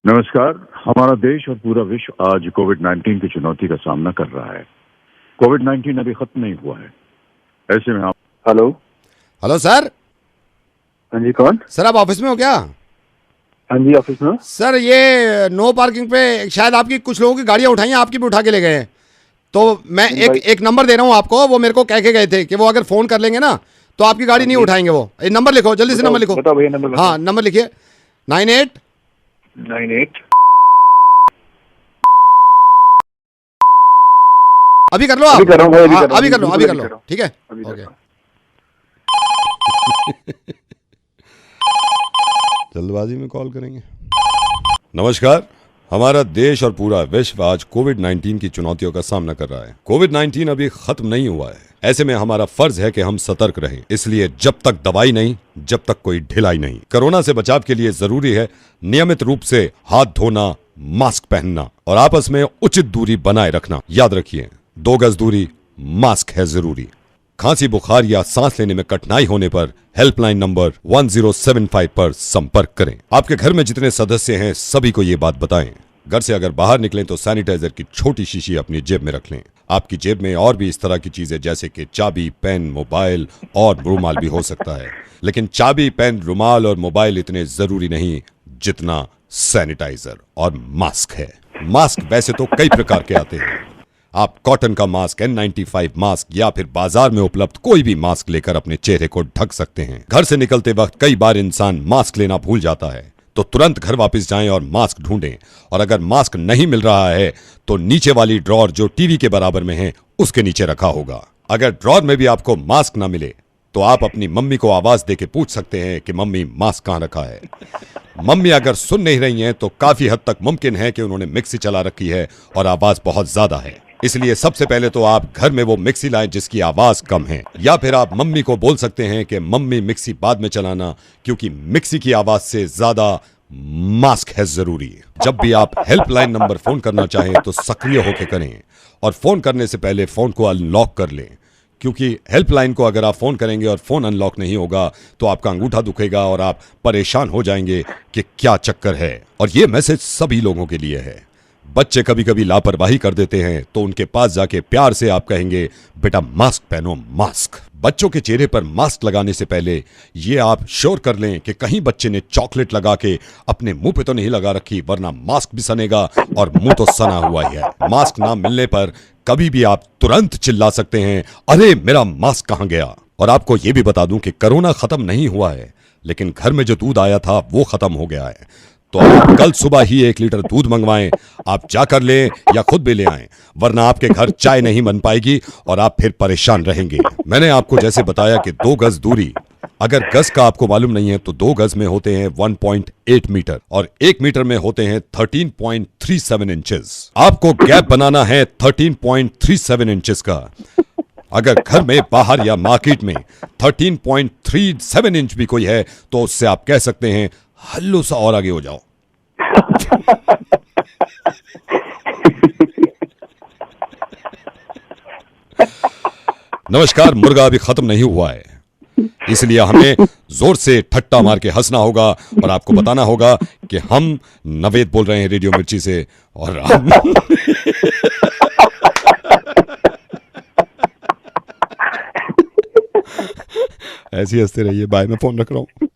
नमस्कार। हमारा देश और पूरा विश्व आज कोविड-19 की चुनौती का सामना कर रहा है। कोविड-19 अभी खत्म नहीं हुआ है। ऐसे में आप हेलो। Hello sir. हाँ जी, कौन? सर आप ऑफिस में हो क्या? हाँ जी, ऑफिस में। सर ये नो पार्किंग पे शायद आपकी कुछ लोगों की गाड़ियां उठाई हैं, आपकी भी उठा के ले गए हैं। तो मैं एक नंबर दे रहा हूँ आपको, वो मेरे को कह के गए थे कि वो अगर फोन कर लेंगे ना तो आपकी गाड़ी नहीं उठाएंगे वो। नंबर लिखो, जल्दी से नंबर लिखो। बताओ भैया, नंबर बताओ। हाँ नंबर लिखिए। 98। अभी कर लो आप। अभी कर रहा हूँ भाई, हाँ, अभी कर लो ठीक है। अभी कर ओके। रहा हूँ। जल्दबाजी में कॉल करेंगे। नमस्कार। हमारा देश और पूरा विश्व आज कोविड-19 की चुनौतियों का सामना कर रहा है। कोविड-19 अभी खत्म नहीं हुआ है। ऐसे में हमारा फर्ज है कि हम सतर्क रहें। इसलिए जब तक दवाई नहीं, जब तक कोई ढिलाई नहीं। कोरोना से बचाव के लिए जरूरी है नियमित रूप से हाथ धोना, मास्क पहनना और आपस में उचित दूरी बनाए रखना। याद रखिए, 2 गज दूरी, मास्क है जरूरी। खांसी, बुखार या सांस लेने में कठिनाई होने पर हेल्पलाइन नंबर 1075 पर संपर्क करें। आपके घर में जितने सदस्य हैं सभी को ये बात बताएं। घर से अगर बाहर निकलें तो सैनिटाइजर की छोटी शीशी अपनी जेब में रख लें। आपकी जेब में और भी इस तरह की चीजें जैसे कि चाबी, पेन, मोबाइल और रुमाल भी हो सकता है, लेकिन चाबी, पेन, रुमाल और मोबाइल इतने जरूरी नहीं जितना सैनिटाइजर और मास्क है। मास्क वैसे तो कई प्रकार के आते हैं। आप कॉटन का मास्क, N95 मास्क या फिर बाजार में उपलब्ध कोई भी मास्क लेकर अपने चेहरे को ढक सकते हैं। घर से निकलते वक्त कई बार इंसान मास्क लेना भूल जाता है, तो तुरंत घर वापस जाएं और मास्क ढूंढें। और अगर मास्क नहीं मिल रहा है तो नीचे वाली ड्रॉर जो टीवी के बराबर में है उसके नीचे रखा होगा। अगर ड्रॉर में भी आपको मास्क ना मिले तो आप अपनी मम्मी को आवाज देके पूछ सकते हैं कि मम्मी मास्क कहां रखा है। मम्मी अगर सुन नहीं रही हैं तो काफी हद तक मुमकिन है कि उन्होंने मिक्सी चला रखी है और आवाज बहुत ज्यादा है। इसलिए सबसे पहले तो आप घर में वो मिक्सी लाएं जिसकी आवाज कम है, या फिर आप मम्मी को बोल सकते हैं कि मम्मी मिक्सी बाद में चलाना, क्योंकि मिक्सी की आवाज से ज्यादा मास्क है जरूरी। जब भी आप हेल्पलाइन नंबर फोन करना चाहें तो सक्रिय होकर करें और फोन करने से पहले फोन को अनलॉक कर लें, क्योंकि हेल्पलाइन को अगर आप फोन करेंगे और फोन अनलॉक नहीं होगा तो आपका अंगूठा दुखेगा और आप परेशान हो जाएंगे कि क्या चक्कर है। और ये मैसेज सभी लोगों के लिए है। बच्चे कभी कभी लापरवाही कर देते हैं तो उनके पास जाके प्यार से आप कहेंगे, बेटा मास्क पहनो, मास्क। बच्चों के चेहरे पर मास्क लगाने से पहले ये आप श्योर कर लें कि कहीं बच्चे ने चॉकलेट लगा के अपने मुंह पे तो नहीं लगा रखी, वरना मास्क भी सनेगा और मुंह तो सना हुआ ही है। मास्क ना मिलने पर कभी भी आप तुरंत चिल्ला सकते हैं, अरे मेरा मास्क कहां गया। और आपको ये भी बता दूं कि कोरोना खत्म नहीं हुआ है, लेकिन घर में जो दूध आया था वो खत्म हो गया है। तो आप कल सुबह ही 1 लीटर दूध मंगवाएं। आप जाकर लें या खुद भी ले आएं, वरना आपके घर चाय नहीं बन पाएगी और आप फिर परेशान रहेंगे। मैंने आपको जैसे बताया कि 2 गज दूरी, अगर गज का आपको मालूम नहीं है तो 2 गज में होते हैं 1.8 मीटर और 1 मीटर में होते हैं 13.37 इंचेस। आपको गैप बनाना है 13.37 इंचेस का। अगर घर में, बाहर या मार्केट में 13.37 इंच भी कोई है तो उससे आप कह सकते हैं, हल्लो सा और आगे हो जाओ। नमस्कार। मुर्गा अभी खत्म नहीं हुआ है, इसलिए हमें जोर से ठट्टा मार के हंसना होगा और आपको बताना होगा कि हम नवेद बोल रहे हैं रेडियो मिर्ची से और हम ऐसे ही हंसते रहिए। बाय, मैं फोन रख रहा हूं।